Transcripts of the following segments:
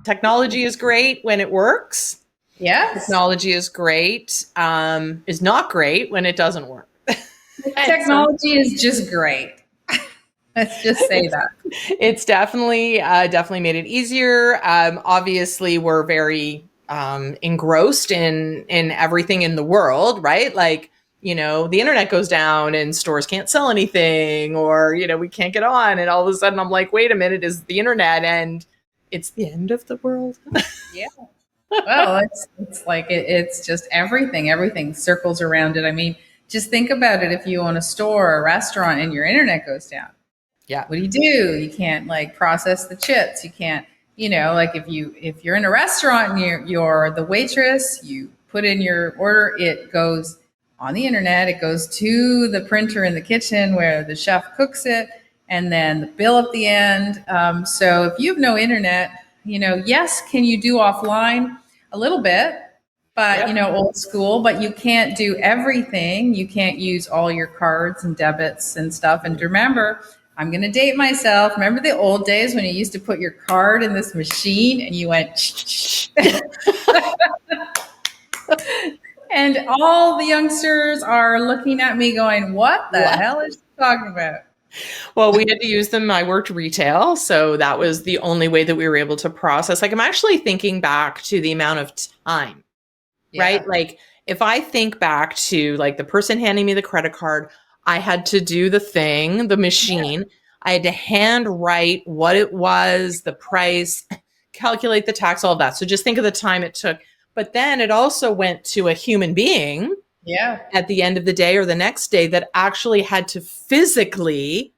Technology is great when it works. Yes. Technology is great, is not great when it doesn't work. And so Technology is just great. Let's just say it's that. it's definitely made it easier. Obviously, we're very engrossed in everything in the world, right? Like, the internet goes down and stores can't sell anything, or we can't get on, and all of a sudden I'm like, wait a minute, is the internet and it's the end of the world? Yeah. Well, it's like it's just everything. Everything circles around it. I mean, just think about it. If you own a store or a restaurant and your internet goes down, Yeah. what do? You can't like process the chips. You can't, like if you're in a restaurant and you're the waitress, you put in your order, it goes on the internet, it goes to the printer in the kitchen where the chef cooks it, and then the bill at the end. So if you have no internet, yes, can you do offline a little bit? But Yep. old school, but you can't do everything. You can't use all your cards and debits and stuff. And remember, I'm going to date myself. Remember the old days when you used to put your card in this machine and you went, and all the youngsters are looking at me going, what the What? hell is she talking about? Well, we had to use them. I worked retail, so that was the only way that we were able to process. Like, I'm actually thinking back to the amount of time, right? Yeah. Like, if I think back to like the person handing me the credit card, I had to do the thing, the machine. I had to hand write what it was, the price, calculate the tax, all of that. So just think of the time it took. But then it also went to a human being Yeah. at the end of the day or the next day that actually had to physically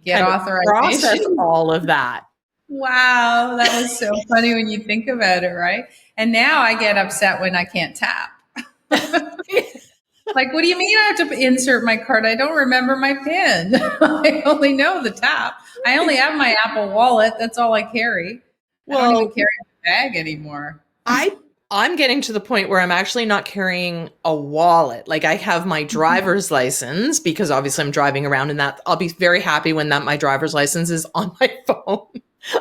Get kind of process authorization. all of that. Wow. That was so funny when you think about it, right? And now I get upset when I can't tap. Like, what do you mean I have to insert my card? I don't remember my PIN. I only know the tap. I only have my Apple Wallet. That's all I carry. I don't even Well, carry a bag anymore. I I'm getting to the point where I'm actually not carrying a wallet. Like, I have my driver's license because obviously I'm driving around, and that I'll be very happy when that my driver's license is on my phone.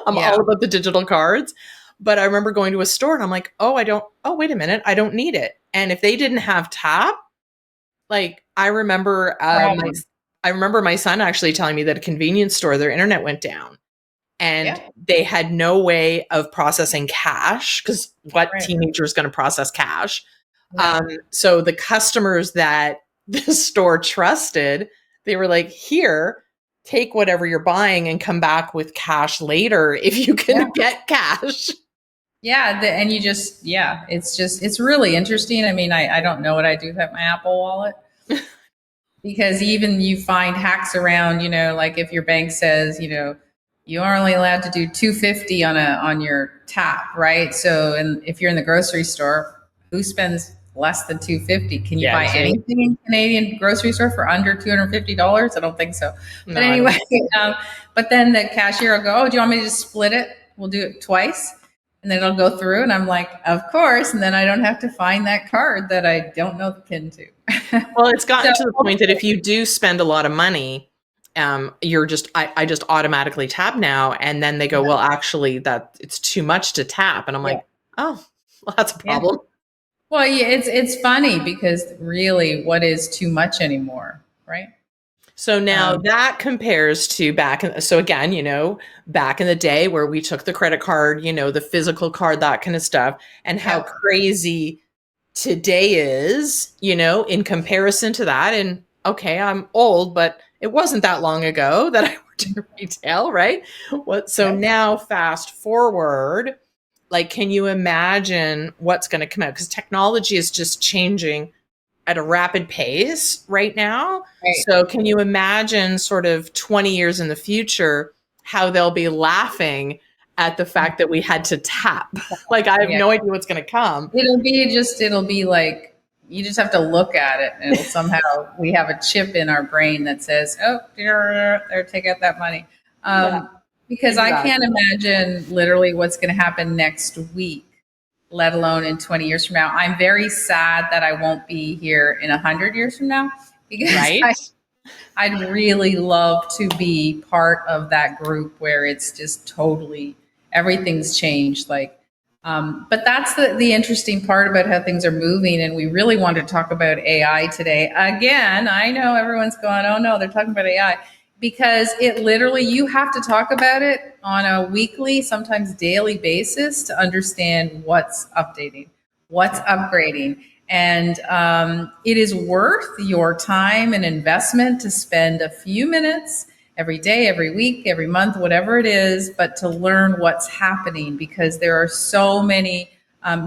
I'm Yeah. all about the digital cards. But I remember going to a store and I'm like, oh, wait a minute, I don't need it. And if they didn't have tap, like, Problem. I remember my son actually telling me that a convenience store, their internet went down and Yeah. they had no way of processing cash, because what Right. teenager is going to process cash? No. So the customers that the store trusted, they were like, here, take whatever you're buying and come back with cash later if you Yeah. can get cash. Yeah. And you just, yeah, it's really interesting. I mean, I don't know what I do with my Apple Wallet because even you find hacks around, like if your bank says, you are only allowed to do 250 on your tap, right? So, and if you're in the grocery store, who spends less than 250? Can you Yeah, buy Jimmy. anything in Canadian grocery store for under $250? I don't think so. No, But I anyway, don't. but then the cashier will go, "Oh, do you want me to just split it? We'll do it twice." And then it'll go through, and I'm like, "Of course." And then I don't have to find that card that I don't know the PIN to. Well, it's So, gotten to the point that if you do spend a lot of money, I just automatically tap now, and then they go, well, actually, that it's too much to tap, and I'm yeah, like, oh, well, that's a yeah. problem. Well, yeah, it's funny because really, what is too much anymore, right? So now Um, that compares to so again, back in the day where we took the credit card, the physical card, that kind of stuff, and how yeah, crazy today is, in comparison to that. And okay, I'm old, but it wasn't that long ago that I worked in retail, right? So yeah, now fast forward, like, can you imagine what's going to come out? Because technology is just changing at a rapid pace right now. right, So can you imagine sort of 20 years in the future how they'll be laughing at the fact that we had to tap? Like, I have yeah. no idea what's going to come. It'll be like you just have to look at it, and it'll somehow we have a chip in our brain that says, "Oh, there, take out that money." Yeah, Because I can't exactly. imagine literally what's going to happen next week, let alone in 20 years from now. I'm very sad that I won't be here in 100 years from now because Right? I'd really love to be part of that group where it's just totally everything's changed. Like But that's the interesting part about how things are moving. And we really want to talk about AI today. Again, I know everyone's going, oh no, they're talking about AI. Because it literally, you have to talk about it on a weekly, sometimes daily basis to understand what's updating, what's upgrading. And it is worth your time and investment to spend a few minutes every day, every week, every month, whatever it is, but to learn what's happening because there are so many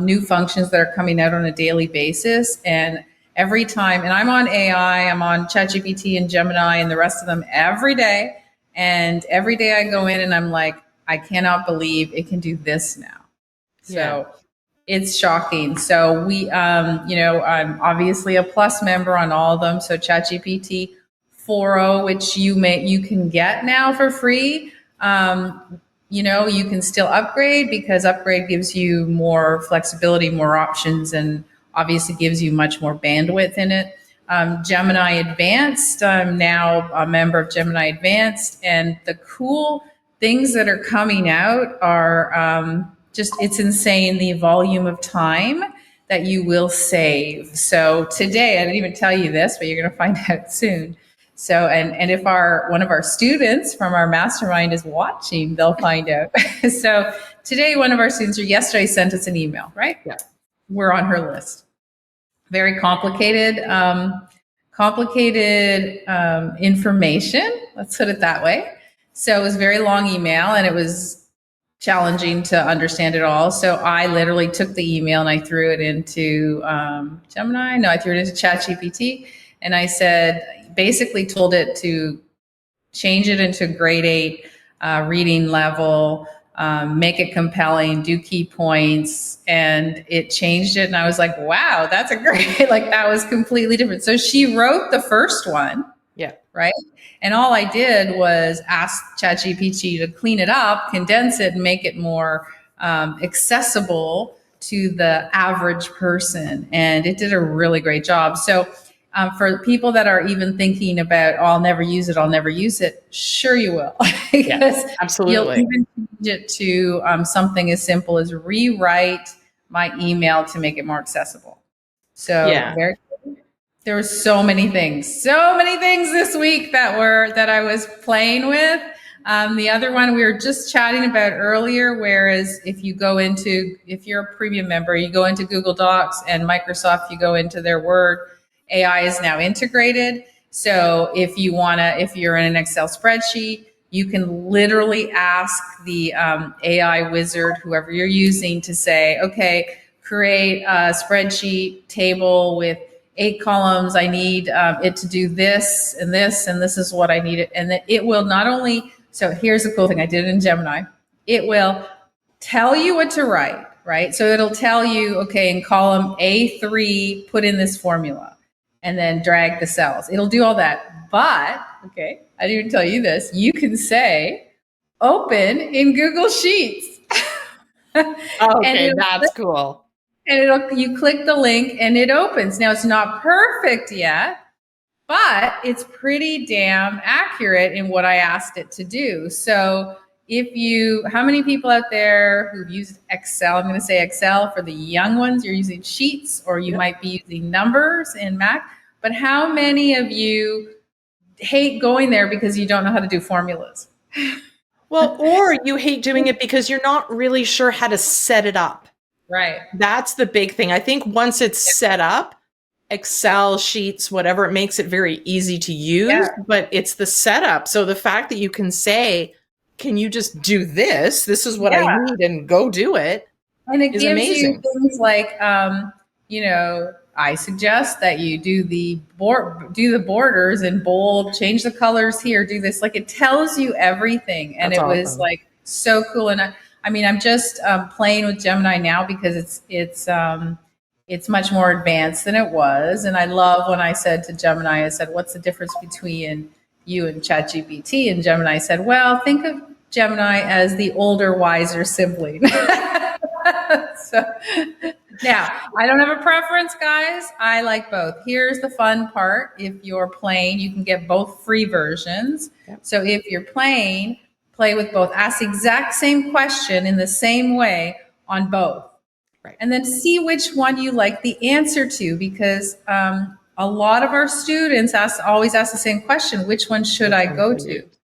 new functions that are coming out on a daily basis. And every time, and I'm on AI, I'm on ChatGPT and Gemini and the rest of them every day. And every day I go in and I'm like, I cannot believe it can do this now. Yeah. So it's shocking. So I'm obviously a plus member on all of them. So ChatGPT 4.0, which you can get now for free. You can still upgrade because upgrade gives you more flexibility, more options, and obviously gives you much more bandwidth in it. Gemini Advanced, I'm now a member of Gemini Advanced, and the cool things that are coming out are it's insane the volume of time that you will save. So today, I didn't even tell you this, but you're going to find out soon. So, and if one of our students from our mastermind is watching, they'll find out. So today, one of our students, or yesterday, sent us an email, right? Yeah. We're on her list. Very complicated, information. Let's put it that way. So it was a very long email and it was challenging to understand it all. So I literally took the email and I threw it into Gemini. No, I threw it into ChatGPT and I said, basically told it to change it into grade 8 reading level, make it compelling, do key points. And it changed it. And I was like, wow, that's a great, like that was completely different. So she wrote the first one. Yeah. Right. And all I did was ask ChatGPT to clean it up, condense it, and make it more accessible to the average person. And it did a really great job. So for people that are even thinking about, oh, I'll never use it, sure you will. Because Yeah, absolutely. you'll even change it to something as simple as rewrite my email to make it more accessible. So Yeah. there were so many things this week that I was playing with. The other one we were just chatting about earlier, whereas if you're a premium member, you go into Google Docs and Microsoft, you go into their Word, AI is now integrated. So if you're in an Excel spreadsheet, you can literally ask the AI wizard, whoever you're using, to say, okay, create a spreadsheet table with 8 columns. I need it to do this and this, and this is what I need it. And then it will not only, so here's the cool thing, I did it in Gemini. It will tell you what to write, right? So it'll tell you, okay, in column A3, put in this formula and then drag the cells. It'll do all that. But, okay, I didn't even tell you this. You can say, open in Google Sheets. Okay, that's cool. And you click the link and it opens. Now it's not perfect yet, but it's pretty damn accurate in what I asked it to do. So how many people out there who've used Excel, I'm going to say Excel for the young ones, you're using Sheets or you might be using numbers in Mac, but how many of you hate going there because you don't know how to do formulas? Well, or you hate doing it because you're not really sure how to set it up. Right. That's the big thing. I think once it's set up, Excel sheets, whatever, it makes it very easy to use, but it's the setup. So the fact that you can say, can you just do this? This is what I need and go do it. And it is gives amazing. you things like, I suggest that you do the borders in bold, change the colors here, do this. Like it tells you everything, and That's it was awesome. like so cool. And I'm just playing with Gemini now because it's much more advanced than it was. And I love when I said to Gemini, I said, "What's the difference between you and ChatGPT?" And Gemini said, "Well, think of Gemini as the older, wiser sibling." So now I don't have a preference, guys. I like both. Here's the fun part. If you're playing, you can get both free versions. Yep. So if you're playing, play with both. Ask the exact same question in the same way. on both, Right. and then see which one you like the answer to, because a lot of our students always ask the same question: which one should Which I one go should I to? use?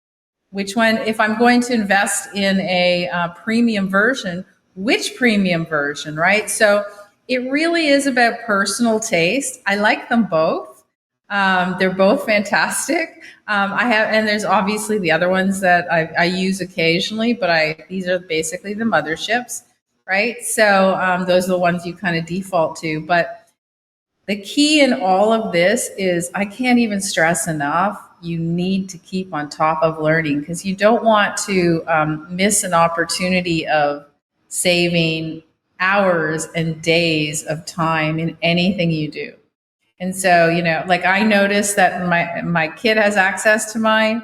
Which one, if I'm going to invest in a premium version, which premium version, right? So it really is about personal taste. I like them both. They're both fantastic. And there's obviously the other ones that I use occasionally, but these are basically the motherships, right? So those are the ones you kind of default to. But the key in all of this is, I can't even stress enough, you need to keep on top of learning, because you don't want to miss an opportunity of saving hours and days of time in anything you do. And so, like, I noticed that my kid has access to mine,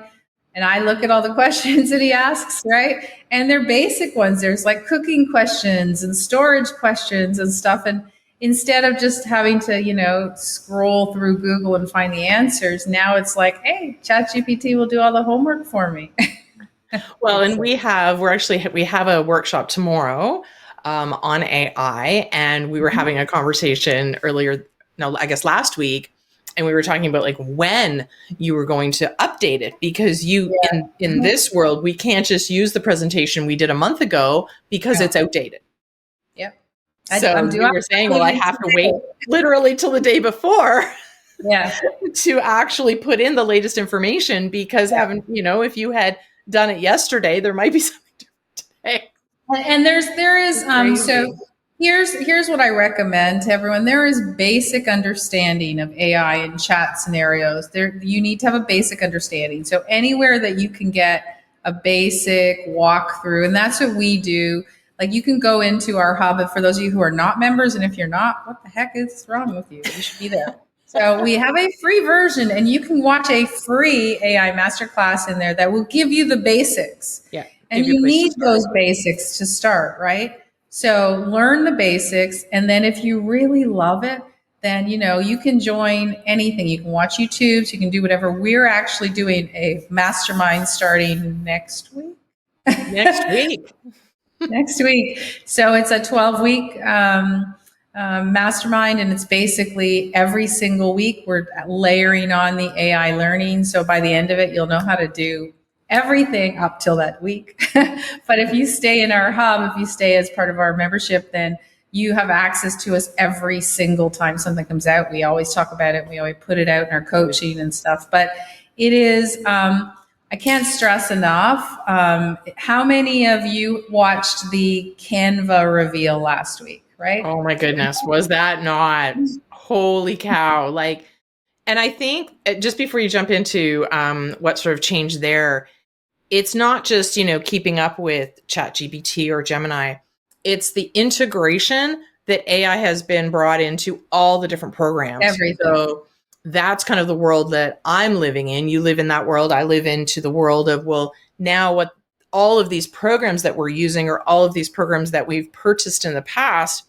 and I look at all the questions that he asks, right? And they're basic ones. There's like cooking questions and storage questions and stuff. And instead of just having to, scroll through Google and find the answers, now it's like, hey, ChatGPT will do all the homework for me. Well, and So, we have a workshop tomorrow on AI, and we were having a conversation earlier, no, I guess last week, and we were talking about like when you were going to update it, because in yeah. this world we can't just use the presentation we did a month ago because No. it's outdated. Yep. I'm So due you out were saying, well, I have to wait today. literally till the day before Yeah. to actually put in the latest information, because Yeah. if you had done it yesterday, there might be something different today. And there is It's so crazy. here's what I recommend to everyone. There is basic understanding of AI and chat scenarios. There, you need to have a basic understanding. So anywhere that you can get a basic walkthrough, and that's what we do. Like, you can go into our hub, and for those of you who are not members, and if you're not, what the heck is wrong with you? You should be there. So we have a free version, and you can watch a free AI masterclass in there that will give you the basics. Yeah, And give you a you place to need start. those basics to start, right? So learn the basics. And then if you really love it, then, you can join anything. You can watch YouTubes, you can do whatever. We're actually doing a mastermind starting next week. Next week. Next week. So it's a 12-week mastermind, and it's basically every single week we're layering on the AI learning. So by the end of it, you'll know how to do everything up till that week. But if you stay in our hub, if you stay as part of our membership, then you have access to us every single time something comes out. We always talk about it. We always put it out in our coaching and stuff. But it is, I can't stress enough. How many of you watched the Canva reveal last week, right? Oh my goodness. Was that not? Holy cow. Like, and I think just before you jump into what sort of changed there, it's not just, keeping up with ChatGPT or Gemini. It's the integration that AI has been brought into all the different programs. Everything. So that's kind of the world that I'm living in. You live in that world. I live into the world of, well, now what all of these programs that we're using, or all of these programs that we've purchased in the past,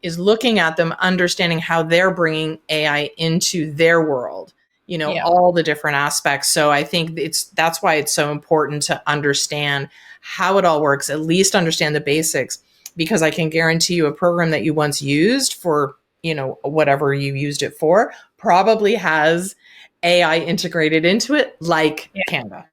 is looking at them, understanding how they're bringing AI into their world, Yeah. all the different aspects. So I think that's why it's so important to understand how it all works, at least understand the basics, because I can guarantee you a program that you once used for, whatever you used it for, probably has AI integrated into it, like Yeah. Canva.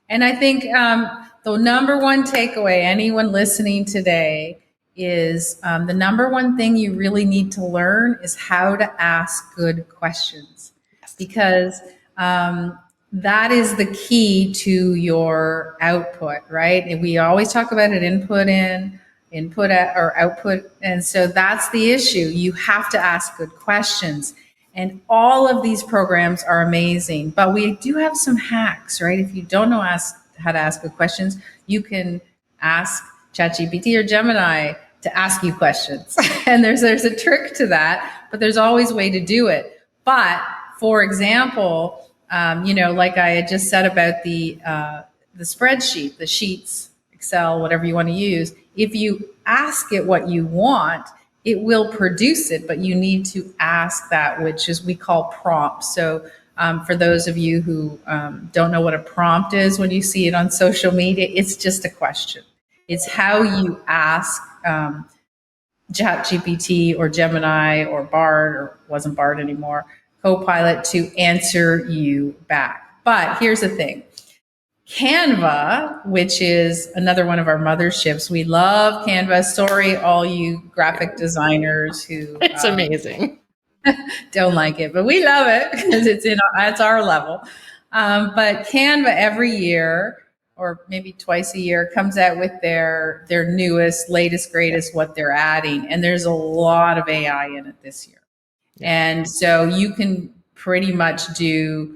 And I think the number one takeaway, anyone listening today, is the number one thing you really need to learn is how to ask good questions, because that is the key to your output, right? And we always talk about it: input out, or output. And so that's the issue. You have to ask good questions. And all of these programs are amazing, but we do have some hacks, right? If you don't know how to ask good questions, you can ask ChatGPT or Gemini to ask you questions. And there's a trick to that, but there's always a way to do it. But for example, like I had just said about the spreadsheet, the sheets, Excel, whatever you want to use. If you ask it what you want, it will produce it, but you need to ask that, which is we call prompts. So for those of you who don't know what a prompt is, when you see it on social media, it's just a question. It's how you ask ChatGPT or Gemini or Bard, or wasn't Bard anymore, Copilot to answer you back. But here's the thing. Canva, which is another one of our motherships. We love Canva. Sorry, all you graphic designers who It's amazing. don't like it, but we love it because it's our level. But Canva every year, or maybe twice a year, comes out with their newest, latest, Yeah. greatest, what they're adding, and there's a lot of AI in it this year. Yeah. And so you can pretty much do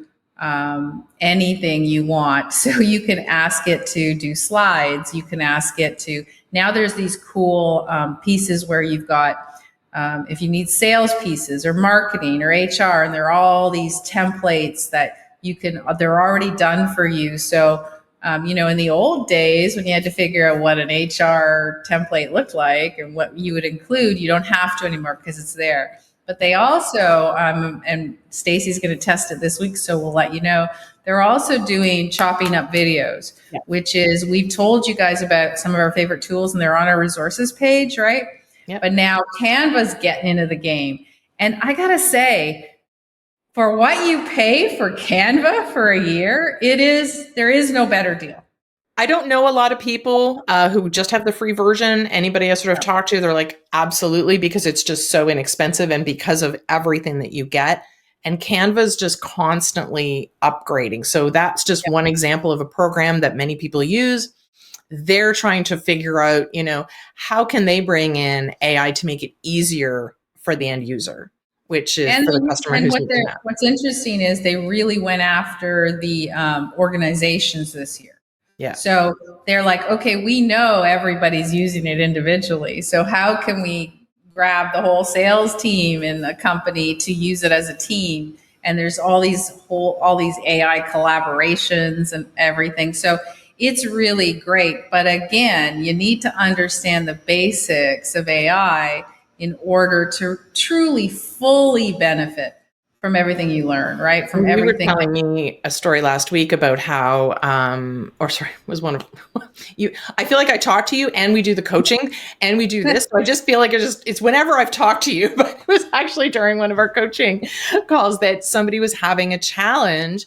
anything you want. So you can ask it to do slides. You can ask it to, now there's these cool pieces where you've got, if you need sales pieces or marketing or HR, and there are all these templates that you can, they're already done for you. So, in the old days when you had to figure out what an HR template looked like and what you would include, you don't have to anymore because it's there. But they also, and Stacy's going to test it this week, so we'll let you know. They're also doing chopping up videos, Yeah. which is, we've told you guys about some of our favorite tools, and they're on our resources page, right? Yep. But now Canva's getting into the game. And I got to say, for what you pay for Canva for a year, there is no better deal. I don't know a lot of people who just have the free version. Anybody I sort of talked to, they're like, absolutely, because it's just so inexpensive and because of everything that you get. And Canva's just constantly upgrading. So that's just one example of a program that many people use. They're trying to figure out, how can they bring in AI to make it easier for the end user, which is And for the customer who's using that. what's interesting is they really went after the organizations this year. Yeah. So they're like, okay, we know everybody's using it individually. So how can we grab the whole sales team in the company to use it as a team? And there's all these AI collaborations and everything. So it's really great. But again, you need to understand the basics of AI in order to truly fully benefit from everything you learn, right? From You were everything. telling me a story last week about how, or sorry, was one of you. I feel like I talk to you, and we do the coaching, and we do this. So I just feel like it's whenever I've talked to you, but it was actually during one of our coaching calls that somebody was having a challenge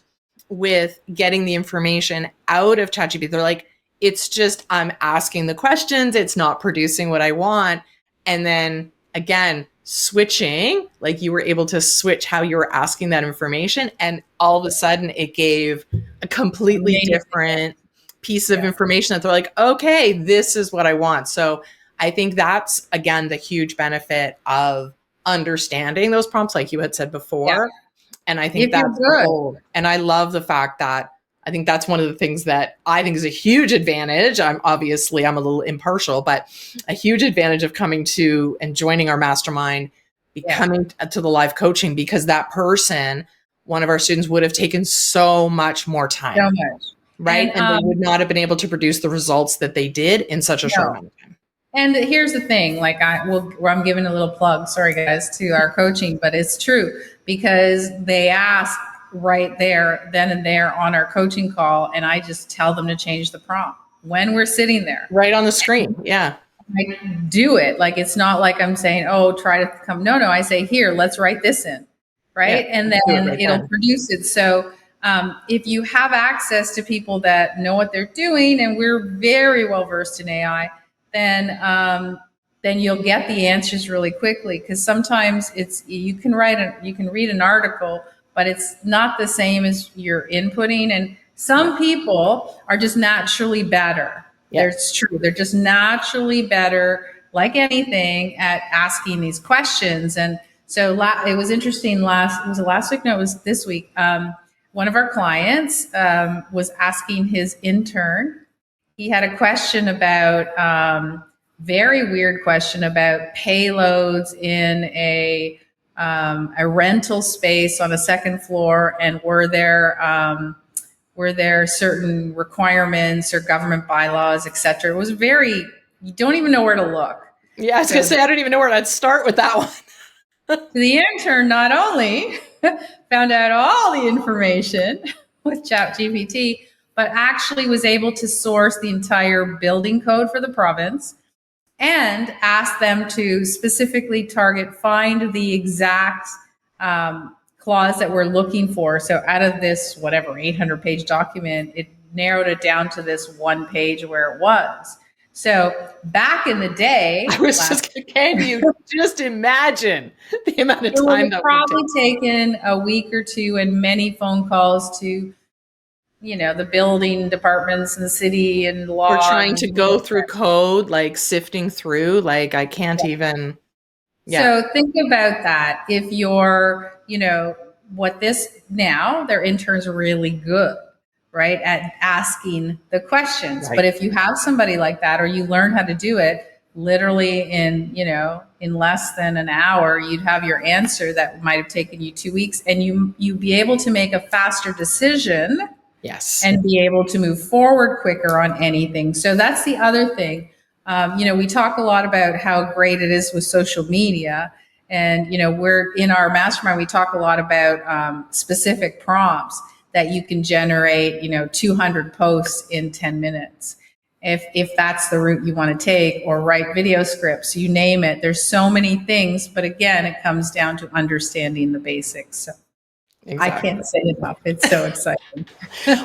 with getting the information out of ChatGPT. They're like, it's just I'm asking the questions, it's not producing what I want, and then again, switching, like you were able to switch how you were asking that information, and all of a sudden it gave a completely Amazing. different piece of information that they're like, okay, this is what I want. So I think that's again the huge benefit of understanding those prompts, like you had said before. And I think If you're that's the good. whole. And I love the fact that I think that's one of the things that I think is a huge advantage. I'm a little impartial, but a huge advantage of coming to and joining our mastermind, becoming to the live coaching, because that person, one of our students, would have taken so much more time. So much. Right. And they would not have been able to produce the results that they did in such a short amount of time. And here's the thing, like I'm giving a little plug, sorry guys, to our coaching, but it's true because they ask right there, then and there on our coaching call, and I just tell them to change the prompt when we're sitting there. Right on the screen. Yeah. I do it. Like, it's not like I'm saying, oh, try to come. No, I say, here, let's write this in. Right. Yeah, and then it'll produce it. So if you have access to people that know what they're doing, and we're very well versed in AI, then you'll get the answers really quickly. Because sometimes you can read an article, but it's not the same as you're inputting. And some people are just naturally better. Yeah. It's true. They're just naturally better, like anything, at asking these questions. And so it was interesting. Was it last week? No, it was this week. One of our clients was asking his intern. He had a question about very weird question about payloads in a rental space on a second floor, and were there certain requirements or government bylaws, et cetera. It was you don't even know where to look. Yeah, I was going to say, I don't even know where I'd start with that one. The intern not only found out all the information with ChatGPT, but actually was able to source the entire building code for the province and ask them to specifically find the exact clause that we're looking for. So out of this, whatever, 800-page document, it narrowed it down to this one page where it was. So back in the I day, was just, can you just imagine the amount of it would time have that would probably take? taken a week or two and many phone calls to, the building departments and the city and Or law trying and to go through code, like sifting through, like I can't even, yeah, So think about that. If you're, what this now, their interns are really good, right, at asking the questions. But right. if you have somebody like that, or you learn how to do it literally in less than an hour, you'd have your answer that might have taken you 2 weeks, and you'd be able to make a faster decision Yes. and be able to move forward quicker on anything. So that's the other thing. We talk a lot about how great it is with social media. And, we're in our mastermind, we talk a lot about specific prompts that you can generate, 200 posts in 10 minutes. If that's the route you want to take, or write video scripts, you name it. There's so many things. But again, it comes down to understanding the basics. So I Exactly. can't say enough. It's so exciting.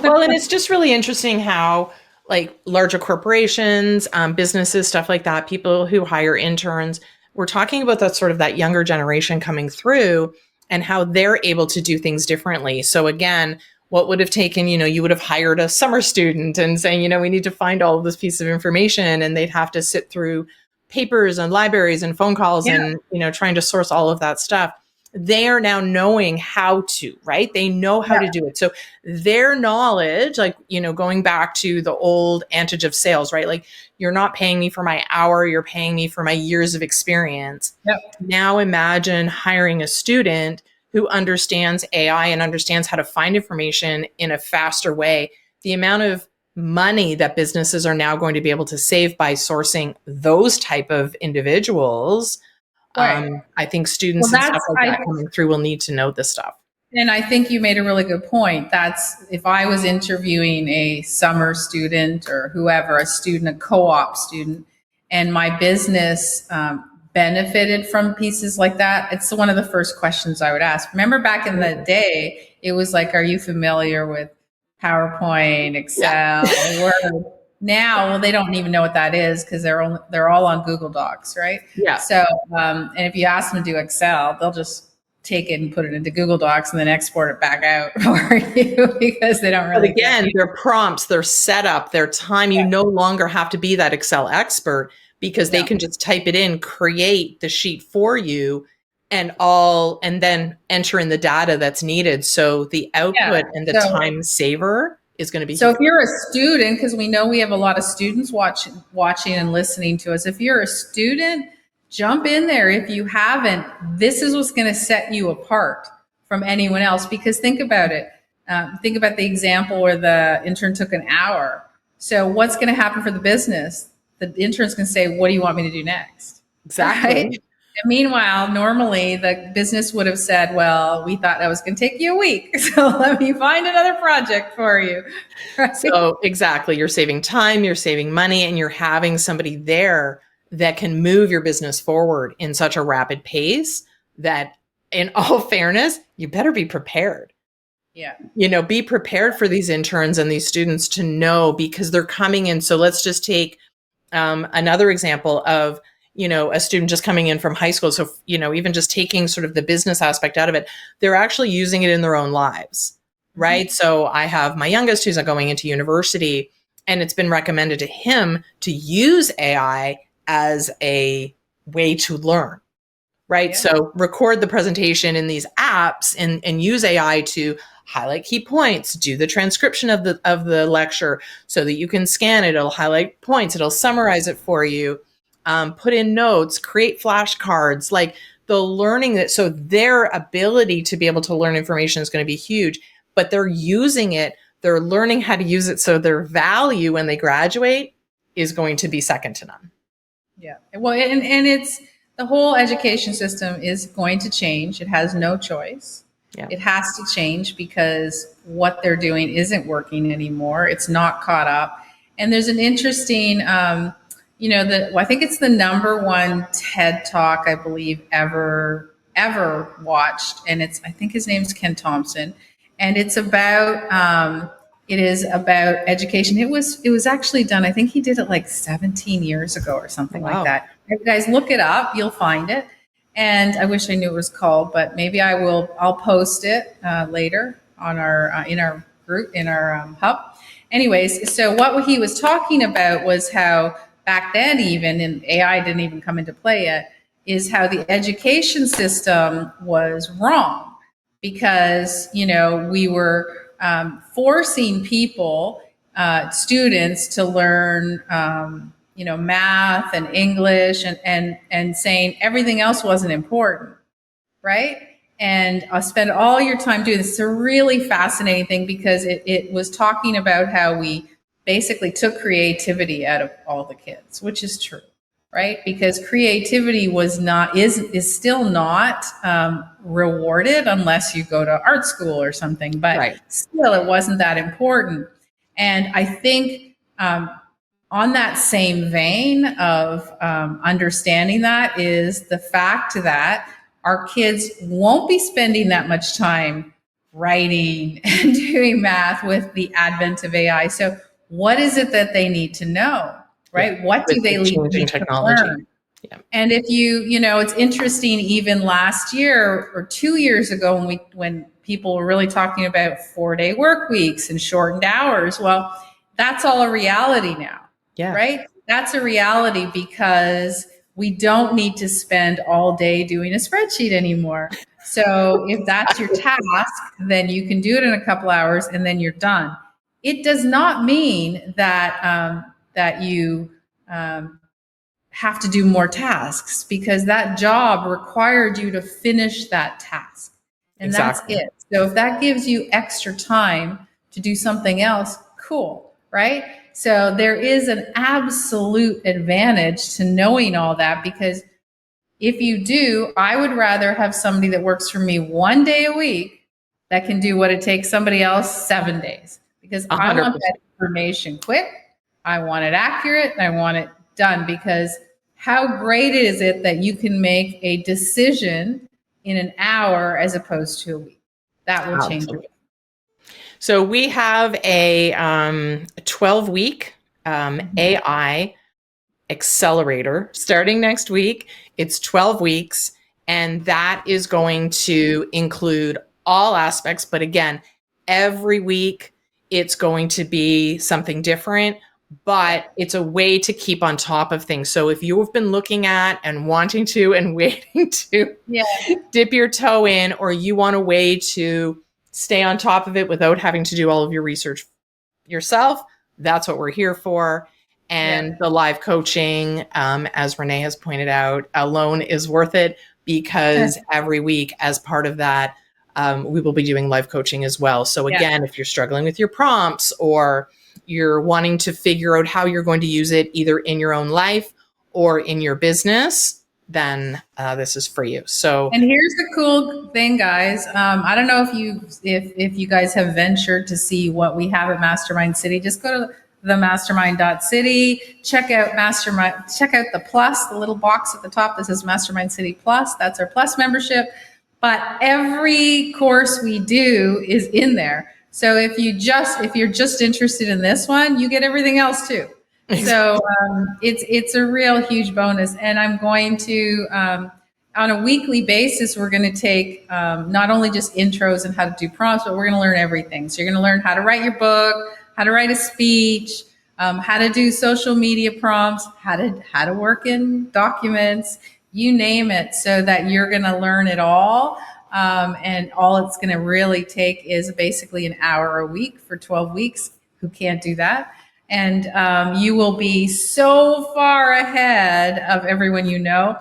Well, and it's just really interesting how, like, larger corporations, businesses, stuff like that, people who hire interns, we're talking about that sort of that younger generation coming through and how they're able to do things differently. So again, what would have taken, you would have hired a summer student and saying, we need to find all of this piece of information, and they'd have to sit through papers and libraries and phone calls Yeah. and, trying to source all of that stuff. They are now knowing how to, right? They know how Yeah. to do it. So their knowledge, like, going back to the old adage of sales, right? Like, you're not paying me for my hour, you're paying me for my years of experience. Yep. Now imagine hiring a student who understands AI and understands how to find information in a faster way. The amount of money that businesses are now going to be able to save by sourcing those type of individuals. Right. I think Well, students and stuff like that coming through will need to know this stuff. and I think you made a really good point. That's if I was interviewing a summer student or whoever, a student, a co-op student, and my business benefited from pieces like that, it's one of the first questions I would ask. Remember back in the day, it was like, are you familiar with PowerPoint, Yeah. Excel, Word? Now, well, they don't even know what that is because they're all on Google Docs, right? Yeah. So, and if you ask them to do Excel, they'll just take it and put it into Google Docs and then export it back out for you because they don't But really again, their prompts, their setup, their time, you no longer have to be that Excel expert because they No. can just type it in, create the sheet for you, and then enter in the data that's needed. So the output and the So, time saver is going to be so huge. if you're a student, because we know we have a lot of students watching and listening to us, if you're a student, jump in there. If you haven't, this is what's going to set you apart from anyone else. Because think about it. Think about the example where the intern took an hour. So what's going to happen for the business? The intern's going to say, "What do you want me to do next?" Right? Exactly. And meanwhile, normally the business would have said, "Well, we thought that was going to take you a week, so let me find another project for you." Right? So exactly, you're saving time, you're saving money, and you're having somebody there that can move your business forward in such a rapid pace that, in all fairness, you better be prepared. Yeah. Be prepared for these interns and these students to know because they're coming in. So let's just take another example of, a student just coming in from high school. So, even just taking sort of the business aspect out of it, they're actually using it in their own lives, right? Mm-hmm. So I have my youngest who's going into university, and it's been recommended to him to use AI as a way to learn. Right. Yeah. So record the presentation in these apps and use AI to highlight key points, do the transcription of the lecture so that you can scan it. It'll highlight points. It'll summarize it for you, put in notes, create flashcards, like the learning that, so their ability to be able to learn information is going to be huge, but they're using it. They're learning how to use it. So their value when they graduate is going to be second to none. Yeah. Well, and it's, the whole education system is going to change. It has no choice. Yeah. It has to change because what they're doing isn't working anymore. It's not caught up. And there's an interesting, I think it's the number one TED talk I believe ever watched, and I think his name's Ken Thompson, and it is about education. It was actually done. I think he did it like 17 years ago or Oh, something like wow. that. You guys look it up, you'll find it. And I wish I knew what it was called, but maybe I'll post it later on our in our group in our hub. Anyways, so what he was talking about was how back then, even and AI didn't even come into play yet, is how the education system was wrong because we were forcing people, students, to learn math and English and saying everything else wasn't important, right? And spend all your time doing this. It's a really fascinating thing because it was talking about how we basically took creativity out of all the kids, which is true, right? Because creativity is still not rewarded unless you go to art school or something, but Right. still it wasn't that important. And I think on that same vein of understanding that is the fact that our kids won't be spending that much time writing and doing math with the advent of AI. So, what is it that they need to know, Yeah. right? What do With they the changing need to technology. learn? Yeah. And if it's interesting, even last year or 2 years ago when people were really talking about 4-day work weeks and shortened hours, well, that's all a reality now, Yeah. right? That's a reality because we don't need to spend all day doing a spreadsheet anymore. So if that's your task, then you can do it in a couple hours and then you're done. It does not mean that you have to do more tasks because that job required you to finish that task. And that's Exactly. it. So if that gives you extra time to do something else, cool, right? So there is an absolute advantage to knowing all that because if you do, I would rather have somebody that works for me 1 day a week that can do what it takes somebody else 7 days because A I hundred want that percent. information quick. I want it accurate and I want it done because how great is it that you can make a decision in an hour as opposed to a week? That will change your Absolutely. So we have a 12-week AI accelerator starting next week. It's 12 weeks, and that is going to include all aspects. But again, every week it's going to be something different, yeah, but it's a way to keep on top of things. So if you've been looking at and wanting to and waiting to yeah, dip your toe in, or you want a way to stay on top of it without having to do all of your research yourself, that's what we're here for. yeah. And the live coaching, as Renee has pointed out, alone is worth it because every week, as part of that, we will be doing live coaching as well. So, Yeah. again, if you're struggling with your prompts or you're wanting to figure out how you're going to use it either in your own life or in your business, then this is for you. So, And here's the cool thing, guys. I don't know if you guys have ventured to see what we have at Mastermind City. Just go to the mastermind.city, check out Mastermind, check out the plus, the little box at the top that says Mastermind City Plus. That's our plus membership. But every course we do is in there. So if you're just interested in this one, you get everything else too. So it's a real huge bonus, and I'm going to on a weekly basis, we're going to take not only just intros and how to do prompts, but we're going to learn everything. So you're going to learn how to write your book, how to write a speech, how to do social media prompts, how to work in documents, you name it, so that you're going to learn it all. And all it's going to really take is basically an hour a week for 12 weeks. Who can't do that? And you will be so far ahead of everyone you know.